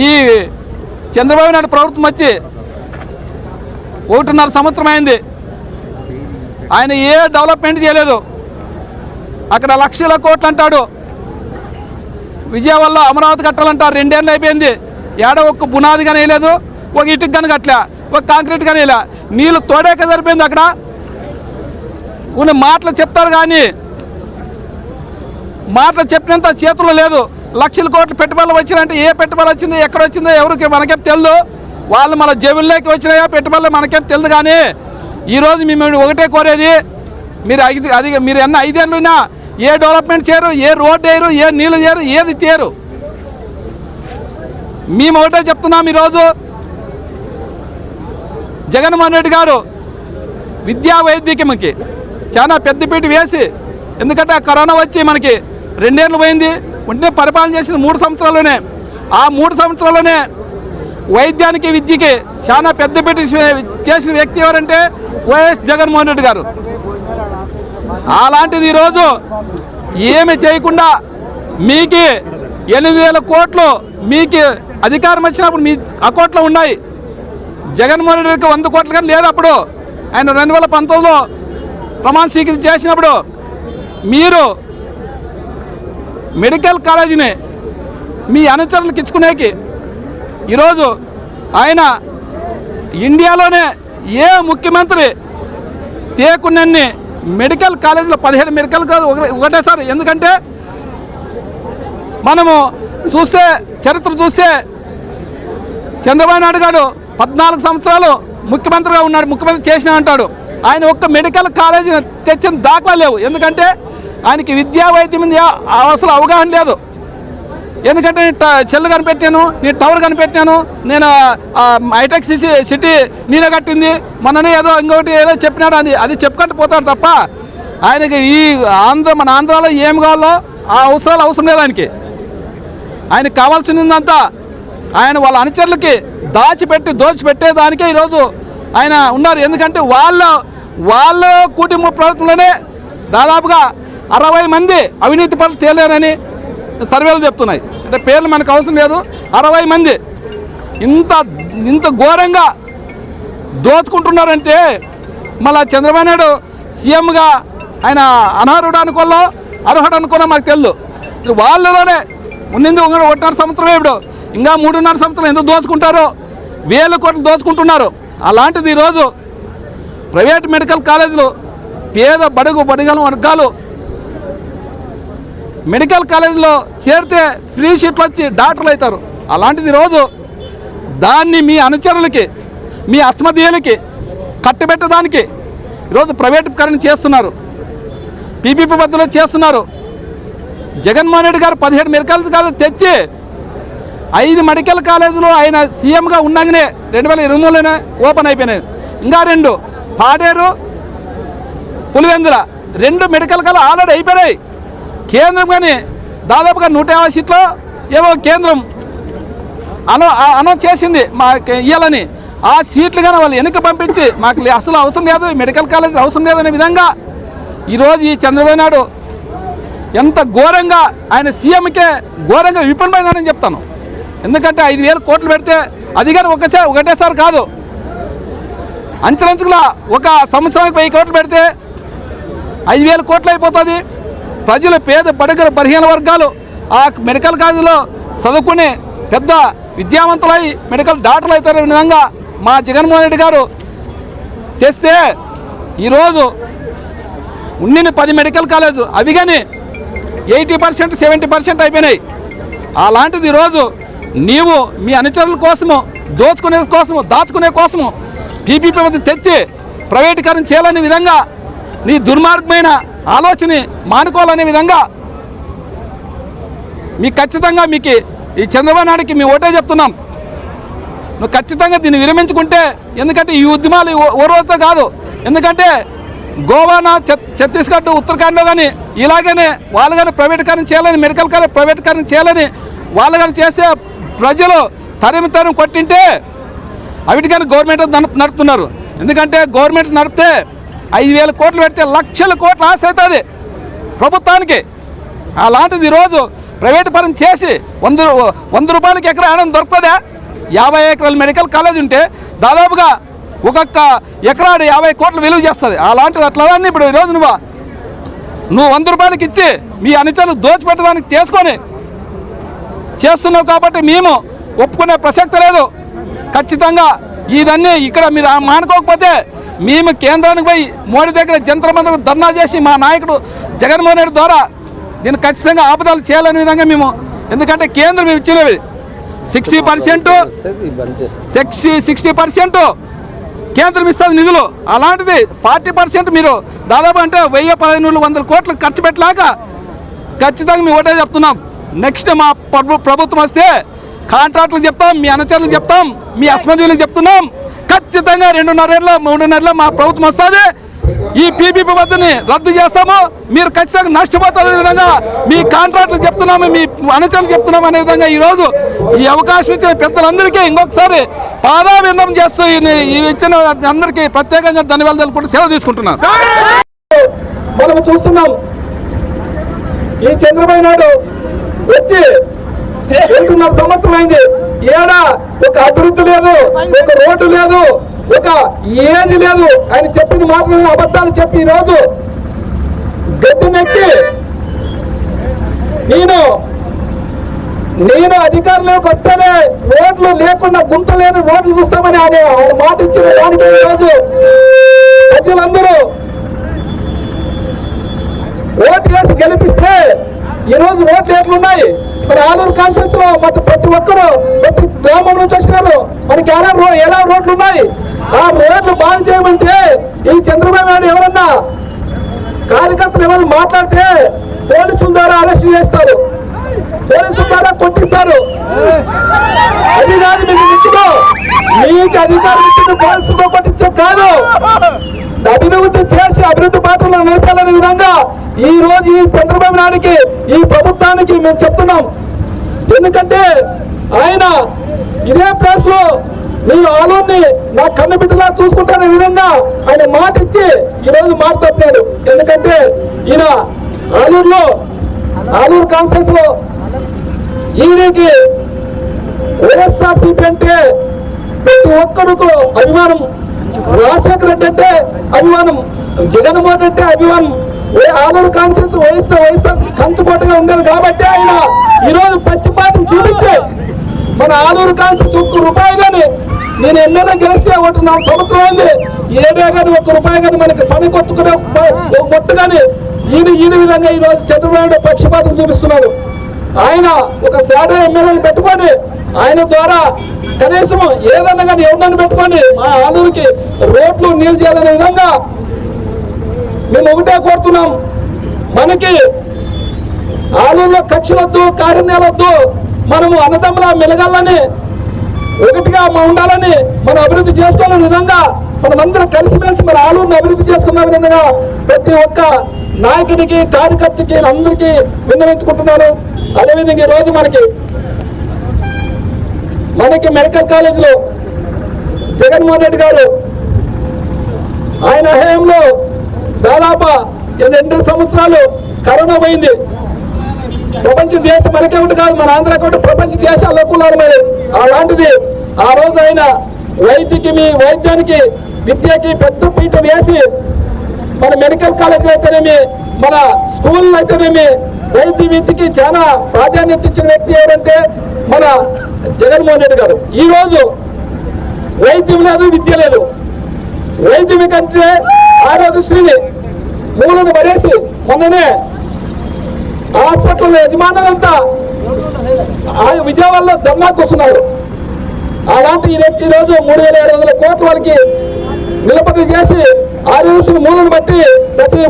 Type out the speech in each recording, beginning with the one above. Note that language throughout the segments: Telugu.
ఈ చంద్రబాబు నాయుడు ప్రభుత్వం వచ్చి 1.5 సంవత్సరం అయింది. ఆయన ఏ డెవలప్మెంట్ చేయలేదు. అక్కడ లక్షల కోట్లు అంటాడు. విజయవాడలో అమరావతి కట్టాలంటారు, 2 ఏళ్ళు అయిపోయింది. ఏడో ఒక్క బునాది కానీ వేయలేదు, ఒక ఇటుక కానీ కట్టలే, ఒక కాంక్రీట్ కానీ వేయలే. నీళ్ళు తోడేక సరిపోయింది. అక్కడ ఉన్న మాటలు చెప్తారు కానీ మాటలు చెప్పినంత చేతుల్లో లేదు. లక్షల కోట్లు పెట్టుబడులు వచ్చినాయంటే ఏ పెట్టుబడి వచ్చింది, ఎక్కడ వచ్చిందో ఎవరికి మనకేం తెలియదు. వాళ్ళు మన జేబుల్లోకి వచ్చినాయా పెట్టుబడులు మనకేం తెలియదు. కానీ ఈరోజు మేము ఒకటే కోరేది, మీరు ఎన్న 5 ఏళ్ళున్నా ఏ డెవలప్మెంట్ చేయరు, ఏ రోడ్డు వేయరు, ఏ నీళ్ళు చేయరు, ఏది చేయరు. మేము ఒకటే చెప్తున్నాం. ఈరోజు జగన్మోహన్ రెడ్డి గారు విద్యా వైద్యకి చాలా పెద్దపీట వేసి, ఎందుకంటే కరోనా వచ్చి మనకి 2 ఏళ్ళు పోయింది. ఉంటే పరిపాలన చేసింది 3 సంవత్సరాల్లోనే. ఆ 3 సంవత్సరాల్లోనే వైద్యానికి విద్యకి చాలా పెద్దపీట చేసిన వ్యక్తి ఎవరంటే వైఎస్ జగన్మోహన్ రెడ్డి గారు. అలాంటిది ఈరోజు ఏమి చేయకుండా మీకు 8,000 కోట్లు మీకు అధికారం వచ్చినప్పుడు మీ అకౌంట్లో ఉన్నాయి. జగన్మోహన్ రెడ్డికి 100 కోట్లు కానీ లేదు. అప్పుడు ఆయన 2019లో ప్రమాణ స్వీకరణ చేసినప్పుడు మీరు మెడికల్ కాలేజీని మీ అనుచరులకు ఇచ్చుకునేకి ఈరోజు ఆయన ఇండియాలోనే ఏ ముఖ్యమంత్రి తేకున్నన్ని మెడికల్ కాలేజీలో 17 మెడికల్ కాలేజ్ ఒకటేసారి. ఎందుకంటే మనము చూస్తే చరిత్ర చూస్తే చంద్రబాబు నాయుడు గారు 14 సంవత్సరాలు ముఖ్యమంత్రిగా ఉన్నాడు, ముఖ్యమంత్రి చేసినా అంటాడు. ఆయన ఒక్క మెడికల్ కాలేజీని తెచ్చిన దాఖలా లేవు. ఎందుకంటే ఆయనకి విద్యా వైద్యం మీద అసలు అవగాహన లేదు. ఎందుకంటే నేను చెల్లు కనిపెట్టాను, నేను టవర్ కనిపెట్టాను, నేను హైటెక్ సిటీ నేనే కట్టింది, మొన్ననే ఏదో ఇంకొకటి ఏదో చెప్పినాడు, అది చెప్పుకుంటూ పోతాడు తప్ప ఆయనకి ఈ మన ఆంధ్రాలో ఏం కావాలో ఆ అవసరాలు అవసరం లేదు. ఆయనకి కావాల్సిందంతా ఆయన వాళ్ళ అనుచరులకి దోచిపెట్టేదానికే ఈరోజు ఆయన ఉన్నారు. ఎందుకంటే వాళ్ళ కుటుంబ ప్రభుత్వంలోనే దాదాపుగా 60 మంది అవినీతి పనులు తేలేరని సర్వేలు చెప్తున్నాయి. అంటే పేర్లు మనకు అవసరం లేదు. 60 మంది ఇంత ఘోరంగా దోచుకుంటున్నారంటే మళ్ళా చంద్రబాబు నాయుడు సీఎంగా ఆయన అనర్హుడు అనుకున్నా మాకు తెలియదు. వాళ్ళలోనే ఉన్నింది 1.5 సంవత్సరం. ఇప్పుడు ఇంకా 3.5 సంవత్సరం ఎందుకు దోచుకుంటారో, 1000 కోట్లు దోచుకుంటున్నారు. అలాంటిది ఈరోజు ప్రైవేట్ మెడికల్ కాలేజీలు పేద బడుగల వర్గాలు మెడికల్ కాలేజీలో చేరితే ఫ్రీ సీట్లు వచ్చి డాక్టర్లు అవుతారు. అలాంటిది ఈరోజు దాన్ని మీ అనుచరులకి, మీ అస్మదీయులకి కట్టుబెట్టడానికి ఈరోజు ప్రైవేటీకరణ చేస్తున్నారు, పీపీపీ పద్ధతిలో చేస్తున్నారు. జగన్మోహన్ రెడ్డి గారు 17 మెడికల్ కాలేజీలు తెచ్చి 5 మెడికల్ కాలేజీలు ఆయన సీఎంగా ఉండగానే 2023లోనే ఓపెన్ అయిపోయినాయి. ఇంకా 2 పాడేరు, పులివెందుల 2 మెడికల్ కాలేజీలు ఆల్రెడీ అయిపోయినాయి. కేంద్రం కానీ దాదాపుగా 150 సీట్లు ఏవో కేంద్రం అనౌన్స్ చేసింది మాకు ఇవ్వాలని. ఆ సీట్లు కానీ వాళ్ళు వెనక్కి పంపించి మాకు అసలు అవసరం లేదు, మెడికల్ కాలేజ్ అవసరం లేదనే విధంగా ఈరోజు ఈ చంద్రబాబు నాయుడు ఎంత ఘోరంగా ఆయన సీఎంకే ఘోరంగా విఫలమైందని చెప్తాను. ఎందుకంటే 5,000 కోట్లు పెడితే అది కానీ ఒకటేసారి కాదు, అంచెలంచుగా ఒక సంవత్సరానికి 1000 కోట్లు పెడితే 5,000 కోట్లు అయిపోతుంది. ప్రజలు పేద బలహీన వర్గాలు ఆ మెడికల్ కాలేజీలో చదువుకుని పెద్ద విద్యావంతులై మెడికల్ డాక్టర్లు అవుతారనే విధంగా మా జగన్మోహన్ రెడ్డి గారు తెస్తే ఈరోజు ఉన్న 10 మెడికల్ కాలేజు అవి కానీ 80% 70% అయిపోయినాయి. అలాంటిది ఈరోజు నీవు మీ అనుచరుల కోసము దాచుకునే కోసము పీపీపీ పద్ధతి తెచ్చి ప్రైవేటీకరణ చేయాలనే విధంగా నీ దుర్మార్గమైన ఆలోచన మానుకోవాలనే విధంగా మీకు ఖచ్చితంగా మీకు ఈ చంద్రబాబు నాయుడికి మేము ఓటే చెప్తున్నాం. నువ్వు ఖచ్చితంగా దీన్ని విరమించుకుంటే, ఎందుకంటే ఈ ఉద్యమాలు ఓ రోజుతో కాదు. ఎందుకంటే గోవానా ఛత్తీస్గఢ్ ఉత్తరాఖండ్లో కానీ ఇలాగనే వాళ్ళు కానీ ప్రైవేటీకరణ చేయాలని, మెడికల్ కాలేజ్ ప్రైవేటీకరణ చేయాలని వాళ్ళు కానీ చేస్తే ప్రజలు తరిమి కొట్టింటే అవిటి కానీ గవర్నమెంట్ నడుపుతున్నారు. ఎందుకంటే గవర్నమెంట్ నడిపితే 5,000 కోట్లు పెడితే లక్షల కోట్లు ఆశ అవుతుంది ప్రభుత్వానికి. అలాంటిది ఈరోజు ప్రైవేట్ పరం చేసి 100 రూపాయలకి ఎకరా ఆడం దొరుకుతుందా? 50 ఎకరాల మెడికల్ కాలేజ్ ఉంటే దాదాపుగా ఒక్కొక్క ఎకరాడు 50 కోట్లు విలువ చేస్తుంది. అలాంటిది అట్లా ఇప్పుడు ఈరోజు నువ్వు 100 రూపాయలకి ఇచ్చి మీ అనుచరులు దోచిపెట్టడానికి చేస్తున్నావు కాబట్టి మేము ఒప్పుకునే ప్రసక్తి లేదు. ఖచ్చితంగా ఇదన్నీ ఇక్కడ మీరు మానుకోకపోతే మేము కేంద్రానికి పోయి మోడీ దగ్గర జంతర్ మంతర్ ధర్నా చేసి మా నాయకుడు జగన్మోహన్ రెడ్డి ద్వారా దీన్ని ఖచ్చితంగా ఆపదాలు చేయాలనే విధంగా మేము, ఎందుకంటే కేంద్రం మేము ఇచ్చినవి 60% కేంద్రం ఇస్తుంది నిధులు, అలాంటిది 40% మీరు దాదాపు అంటే 1000-1500 కోట్లు ఖర్చు పెట్టలేక ఖచ్చితంగా మేము ఒకటే చెప్తున్నాం. నెక్స్ట్ మా ప్రభుత్వం వస్తే కాంట్రాక్టులకు చెప్తాం, మీ అనుచరులకు చెప్తాం, మీ అస్మదీలకు చెప్తున్నాం. ఖచ్చితంగా 2.5-3 నెలల్లో మా ప్రభుత్వం వస్తుంది. ఈ పీపీపీ పద్ధతిని రద్దు చేస్తాము. మీరు ఖచ్చితంగా నష్టపోతారనే విధంగా మీ కాంట్రాక్టులకు చెప్తున్నాము, మీ అనుచరులకు చెప్తున్నాము అనే విధంగా ఈరోజు ఈ అవకాశం ఇచ్చిన పెద్దలందరికీ ఇంకొకసారి పాదాభివందనం చేస్తూ ఇచ్చిన అందరికీ ప్రత్యేకంగా ధన్యవాదాలు తెలుపుకుంటూ సెలవు తీసుకుంటున్నాను. మనం చూస్తున్నాం ఈ చంద్రబాబు నాయుడు వచ్చి 2.5 సంవత్సరం అయింది. ఏడా ఒక అభివృద్ధి లేదు, ఒక రోడ్డు లేదు, ఒక ఏది లేదు. ఆయన చెప్పిన మాటలను అబద్ధాలు చెప్పి ఈరోజు గద్దెనెక్కి నేను అధికారంలోకి వస్తేనే రోడ్లు లేకుండా గుంత లేని రోడ్లు చూస్తామని ఆయన మాట ఇచ్చిన దానికి ఈరోజు ప్రజలందరూ ఓటు వేసి గెలిపిస్తే ఈరోజు రోడ్లు ఎట్లున్నాయి? మరి ఆలూరు కాన్స్టిట్యూన్సీ లో ప్రతి ఒక్కరు ప్రతి గ్రామం నుంచి వచ్చినారు. మనకి ఎలా రోడ్లు ఉన్నాయి? ఆ రోడ్లు బాగు చేయమంటే ఈ చంద్రబాబు నాయుడు ఎవరన్నా కార్యకర్తలు ఎవరు మాట్లాడితే పోలీసుల ద్వారా అరెస్ట్ చేస్తారు, పోలీసుల ద్వారా కొట్టిస్తారు. అది కాదు మీకు నిత్యమో, మీకు అధికారం ఇచ్చిన పోలీసులతో కొట్టించే కాదు, అభివృద్ధి చేసి అభివృద్ధి బాటలో నిలపాలనే విధంగా ఈ రోజు ఈ చంద్రబాబు నాయుడికి ఈ ప్రభుత్వానికి మేము చెప్తున్నాం. ఎందుకంటే ఆయన ఇదే ప్లేస్ లో మీరు ఆలూరుని నా కన్ను బిడ్డలా చూసుకుంటానే విధంగా ఆయన మాట ఇచ్చి ఈరోజు మాట్లాడుతున్నాడు. ఎందుకంటే ఈయన ఆలూరు కాన్ఫరెన్స్ లో ఈయనకి వైఎస్ఆర్సీపీ అంటే ప్రతి ఒక్కరికి అభిమానం, రాజశేఖర రెడ్డి అంటే అభిమానం, జగన్మోహన్ అంటే అభిమానం. ఆలూరు కాన్ఫరెన్స్ వైఎస్ఆర్సీ కంచుకోటగా ఉండేది కాబట్టి ఆయన ఈరోజు పచ్చిపాతం చూపించి మన ఆలూరు కాన్ఫరెన్స్ ₹1 కానీ నేను ఎన్నైనా గెలిస్తే 4 సంవత్సరం అయింది, ఏడే కానీ ₹1 కానీ మనకి పని కొట్టుకునే కొట్టు కానీ ఈయన విధంగా ఈరోజు చంద్రబాబు పక్షపాతం చూపిస్తున్నాడు. ఆయన ఒక శాడో ఎమ్మెల్యేని పెట్టుకొని ఆయన ద్వారా కనీసం ఏదన్నా కానీ ఎవరినైనా పెట్టుకొని మా ఆలూరుకి రోడ్లు నీళ్ళు చేయాలనే విధంగా మేము ఒకటే కోరుతున్నాం. మనకి ఆలూరులో కక్షలొద్దు, కార్యక్రమాలొద్దు, మనము అన్నదమ్ములా మెలగాలని, ఒకటిగా ఉండాలని, మనం అభివృద్ధి చేసుకోవాలనే విధంగా మనమందరం కలిసిమెలిసి మన ఆలూరుని అభివృద్ధి చేసుకున్న విధంగా ప్రతి ఒక్క నాయకుడికి కార్యకర్తకి అందరికీ విన్నవించుకుంటున్నాను. అదేవిధంగా ఈరోజు మనకి మెడికల్ కాలేజీలో జగన్మోహన్ రెడ్డి గారు ఆయన హయాంలో దాదాపు 2 సంవత్సరాలు కరోనా పోయింది. ప్రపంచ దేశం మనకే ఒకటి కాదు, మన ఆంధ్ర ఒకటి ప్రపంచ దేశాల్లో ఉన్నారు. మరి అలాంటిది ఆ రోజు ఆయన వైద్యానికి విద్యకి పెద్ద పీఠం వేసి మన మెడికల్ కాలేజీలు అయితేనేమి, మన స్కూళ్ళు అయితేనేమి వైద్య విద్యకి చాలా ప్రాధాన్యత ఇచ్చిన వ్యక్తి ఎవరంటే మన జగన్మోహన్ రెడ్డి గారు. ఈ రోజు వైద్యం లేదు, విద్య లేదు. వైద్యం కంటే ఆరోగ్యశ్రీని మూలను పడేసి మొన్ననే హాస్పిటల్ యజమానులంతా విజయవాడలో ధర్నాకు వస్తున్నారు. అలాంటి ఈ వ్యక్తి ఈరోజు 3700 కోట్ల వాళ్ళకి నిలబడి చేసి ఆరోగ్యశ్రీ మూలను బట్టి ప్రతి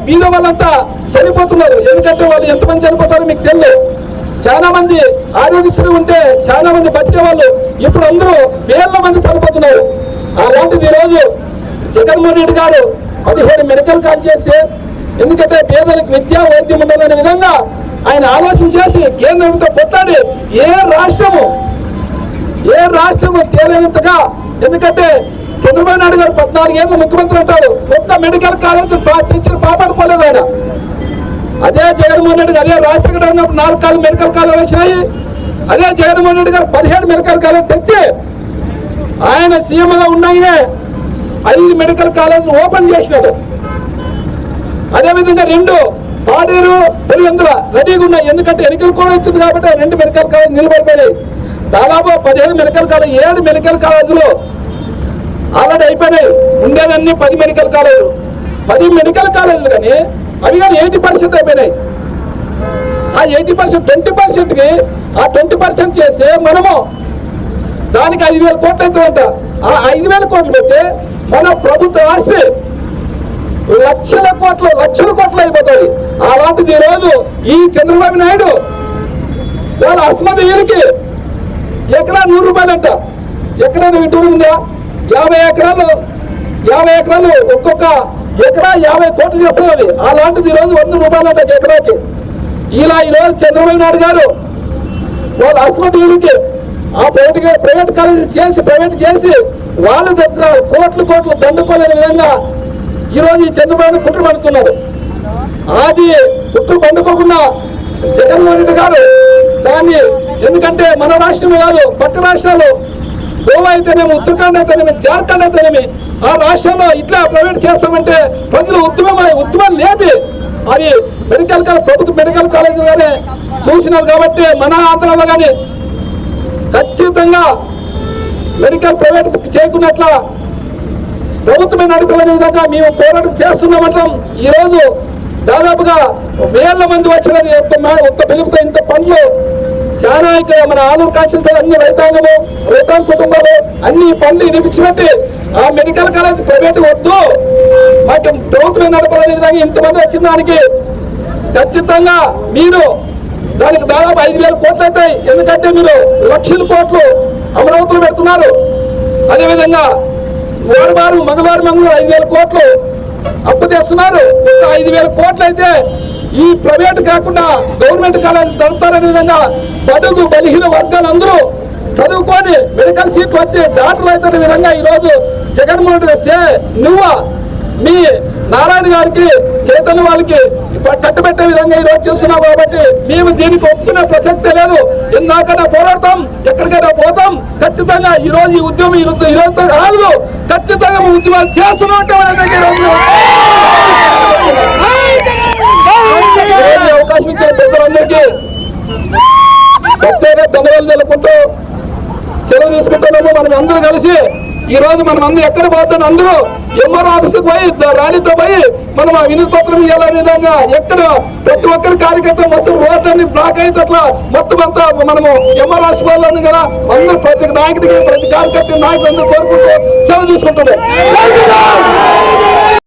బీద వాళ్ళంతా చనిపోతున్నారు. ఎందుకంటే వాళ్ళు ఎంతమంది చనిపోతారో మీకు తెలియదు. చాలా మంది ఆరోగ్యశ్రీ ఉంటే చాలా మంది బతికే వాళ్ళు ఇప్పుడు అందరూ వేల మంది చనిపోతున్నారు. అలాంటిది ఈరోజు జగన్మోహన్ రెడ్డి గారు 17 మెడికల్ కాలేజ్ చేసి, ఎందుకంటే పేదలకు విద్యా వైద్యం ఉండాలనే విధంగా ఆయన ఆలోచన చేసి కేంద్రంతో కొట్టాడి ఏ రాష్ట్రము తేలేంతగా. ఎందుకంటే చంద్రబాబు నాయుడు గారు 14 ఏళ్ళు ముఖ్యమంత్రి అంటాడు, ఒక్క మెడికల్ కాలేజ్ తెచ్చిన పాపాడుకోలేదు ఆయన. అదే జగన్మోహన్ రెడ్డి అదే రాజశేఖర ఉన్నప్పుడు 4 మెడికల్ కాలేజీలు వచ్చినాయి. అదే జగన్మోహన్ రెడ్డి గారు 17 మెడికల్ కాలేజీలు తెచ్చి ఆయన సీఎంగా ఉన్నాయనే 5 మెడికల్ కాలేజీలు ఓపెన్ చేసినాడు. అదేవిధంగా 2 పాడేరు పులివెందుల రెడీగా ఉన్నాయి. ఎందుకంటే ఎన్నికలు కూడా వచ్చింది కాబట్టి 2 మెడికల్ కాలేజీలు నిలబడిపోయినాయి. దాదాపు 17 మెడికల్ కాలేజీ 7 మెడికల్ కాలేజీలు ఆల్రెడీ అయిపోయినాయి. ఉండేవన్నీ 10 మెడికల్ కాలేజీలు. 10 మెడికల్ కాలేజీలు కానీ అవి కానీ 80% అయిపోయినాయి. ఆ 80% 20%కి ఆ 20% చేస్తే మనము దానికి 5,000 కోట్లు అవుతుందంట. ఆ 5,000 కోట్లు పెడితే మన ప్రభుత్వ ఆస్తి లక్షల కోట్లు అయిపోతుంది. అలాంటిది ఈరోజు ఈ చంద్రబాబు నాయుడు వాళ్ళ అస్మదీయులకి ఎకరా 100 రూపాయలంట. ఎక్కడైనా వింటూరు ఉందా? 50 ఎకరాలు ఒక్కొక్క ఎకరా 50 కోట్లు చేస్తుంది. అలాంటిది ఈరోజు 100 రూపాయలంట ఎకరాకి. ఇలా ఈరోజు చంద్రబాబు నాయుడు గారు వాళ్ళ అస్మదీయులకి ఆ ప్రైవేట్ కాలేజీ ప్రైవేట్ చేసి వాళ్ళ దగ్గర కోట్లు దండుకోలేని విధంగా ఈరోజు ఈ చంద్రబాబు కుట్ర పడుతున్నారు. అది కుట్ర పండుకోకుండా జగన్మోహన్ రెడ్డి గారు దాన్ని, ఎందుకంటే మన రాష్ట్రమే కాదు పక్క రాష్ట్రాలు గోవా అయితేనేమి, ఉత్తరాఖండ్ అయితేనేమి, జార్ఖండ్ అయితేనేమి ఆ రాష్ట్రాల్లో ఇట్లా ప్రైవేట్ చేస్తామంటే ప్రజలు ఉద్యమం లేపి అవి ప్రభుత్వ మెడికల్ కాలేజీలుగానే చూసినారు. కాబట్టి మన ఆంధ్రాలో కానీ ఖచ్చితంగా మెడికల్ ప్రైవేట్ చేయకున్నట్ల ప్రభుత్వమే నడుపుకునే విధంగా మేము పోరాటం చేస్తున్నామంటాం. ఈరోజు దాదాపుగా 1000 మంది వచ్చిన ఒక్క పిలుపుతో ఇంత పనులు చాలా ఇక్కడ మన ఆలూరు కాన్స్టిట్యూన్సీ అన్ని రైతాంగ కుటుంబాలు అన్ని పనులు వినిపించినట్టు ఆ మెడికల్ కాలేజ్ ప్రైవేట్ వద్దు, మాకు ప్రభుత్వమే నడపాలనే విధంగా ఇంతమంది వచ్చిన దానికి ఖచ్చితంగా మీరు దానికి దాదాపు 5,000 కోట్లు అవుతాయి. ఎందుకంటే మీరు లక్షల కోట్లు అమరావతిలో పెడుతున్నారు. అదేవిధంగా మగవారు 5,000 కోట్లు అప్పు తెస్తున్నారు. 5,000 కోట్లు అయితే ఈ ప్రైవేట్ కాకుండా గవర్నమెంట్ కాలేజ్ నడుపుతారనే విధంగా బడుగు బలహీన వర్గాలందరూ చదువుకొని మెడికల్ సీట్లు వచ్చి డాక్టర్లు అవుతున్న విధంగా ఈరోజు జగన్మోహన్ రెడ్డి నువ్వు మీ నారాయణ గారికి చైతన్య వాళ్ళకి కట్టుబెట్టే విధంగా ఈరోజు చేస్తున్నావు. కాబట్టి మేము దీనికి ఒప్పుకునే ప్రసక్తే లేదు. ఎందాకైనా పోరాడతాం, ఎక్కడికైనా పోతాం. ఖచ్చితంగా ఈ రోజు ఈ ఉద్యమం ఈరోజు కాదు, ఖచ్చితంగా ఉద్యమాలు చేస్తున్నాం. అవకాశం ఇచ్చిన పెద్దలందరికీ ప్రత్యేక ధన్యవాదాలు తెలుపుకుంటూ సెలవు తీసుకుంటున్నాము. మనం అందరూ కలిసి ఈ రోజు మనం అందరూ ఎక్కడ పోతాం, అందరూ ఎంఆర్ఓ ఆఫీస్కి పోయి ర్యాలీతో పోయి మనం ఆ వినతి పత్రం ఇవ్వాలనే విధంగా ఎక్కడ ప్రతి ఒక్కరి కార్యకర్త మొత్తం రోడ్లన్నీ బ్లాక్ అయితే అట్లా మొత్తం అంతా మనము ఎంఆర్ఓ ఆఫీస్ కదా అందరూ ప్రతి నాయకుడికి ప్రతి కార్యకర్త నాయకులు అందరూ కోరుకుంటూ సెలవు తీసుకుంటున్నాం.